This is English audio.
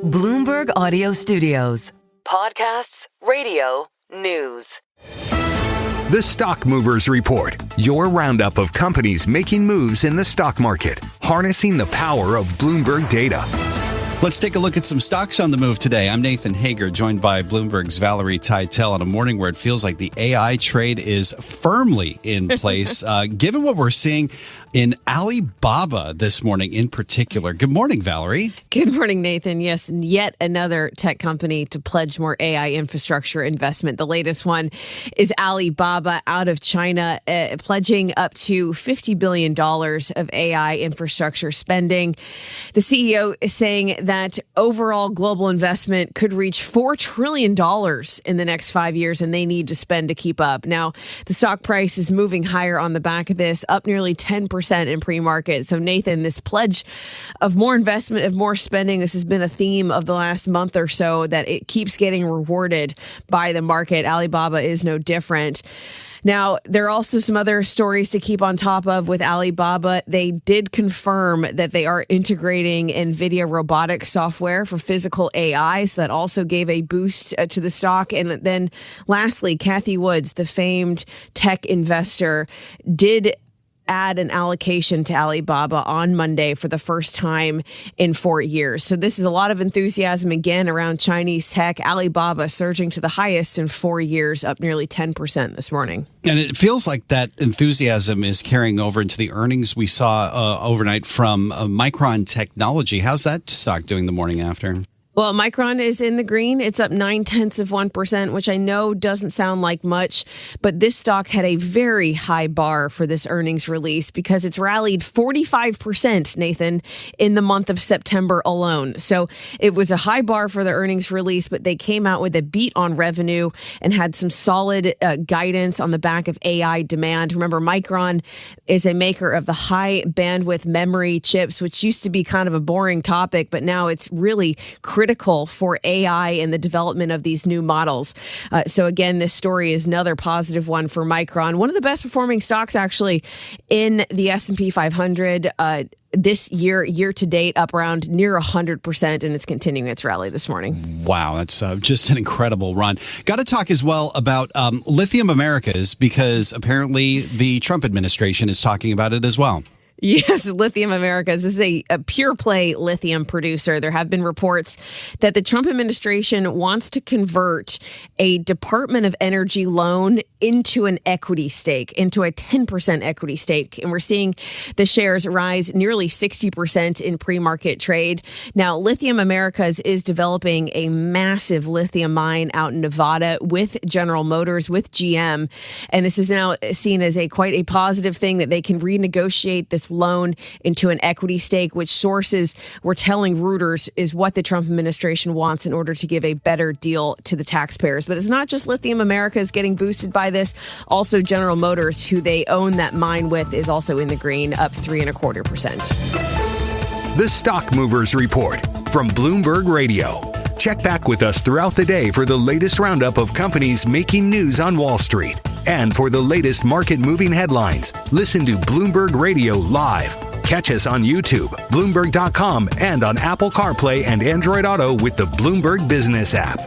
Bloomberg Audio Studios. Podcasts, radio, news. The Stock Movers Report, your roundup of companies making moves in the stock market, harnessing the power of Bloomberg data. Let's take a look at some stocks on the move today. I'm Nathan Hager, joined by Bloomberg's Valerie Teitel on a morning where it feels like the AI trade is firmly in place, given what we're seeing in Alibaba this morning in particular. Good morning, Valerie. Good morning, Nathan. Yes, yet another tech company to pledge more AI infrastructure investment. The latest one is Alibaba out of China, pledging up to $50 billion of AI infrastructure spending. The CEO is saying that overall global investment could reach $4 trillion in the next 5 years, and they need to spend to keep up. Now, the stock price is moving higher on the back of this, up nearly 10% in pre-market. So, Nathan, this pledge of more investment, of more spending, this has been a theme of the last month or so, that it keeps getting rewarded by the market. Alibaba is no different. Now, there are also some other stories to keep on top of with Alibaba. They did confirm that they are integrating NVIDIA robotics software for physical AI. So that also gave a boost to the stock. And then lastly, Cathie Woods, the famed tech investor, did add an allocation to Alibaba on Monday for the first time in 4 years. So this is a lot of enthusiasm again around Chinese tech. Alibaba surging to the highest in 4 years, up nearly 10% this morning. And it feels like that enthusiasm is carrying over into the earnings we saw overnight from Micron Technology. How's that stock doing the morning after? Well, Micron is in the green. It's up 0.9%, which I know doesn't sound like much, but this stock had a very high bar for this earnings release because it's rallied 45%, Nathan, in the month of September alone. So it was a high bar for the earnings release, but they came out with a beat on revenue and had some solid guidance on the back of AI demand. Remember, Micron is a maker of the high bandwidth memory chips, which used to be kind of a boring topic, but now it's really critical for AI and the development of these new models. So again, this story is another positive one for Micron. One of the best performing stocks actually in the S&P 500 this year to date, up around near 100%, and it's continuing its rally this morning. Wow, that's just an incredible run. Got to talk as well about Lithium Americas, because apparently the Trump administration is talking about it as well. Yes, Lithium Americas is a pure play lithium producer. There have been reports that the Trump administration wants to convert a Department of Energy loan into an equity stake, into a 10% equity stake. And we're seeing the shares rise nearly 60% in pre-market trade. Now, Lithium Americas is developing a massive lithium mine out in Nevada with General Motors, with GM. And this is now seen as quite a positive thing that they can renegotiate this loan into an equity stake, which sources were telling Reuters is what the Trump administration wants in order to give a better deal to the taxpayers. But it's not just Lithium Americas getting boosted by this. Also, General Motors, who they own that mine with, is also in the green, up 3.25%. The Stock Movers Report from Bloomberg Radio. Check back with us throughout the day for the latest roundup of companies making news on Wall Street. And for the latest market-moving headlines, listen to Bloomberg Radio live. Catch us on YouTube, Bloomberg.com, and on Apple CarPlay and Android Auto with the Bloomberg Business app.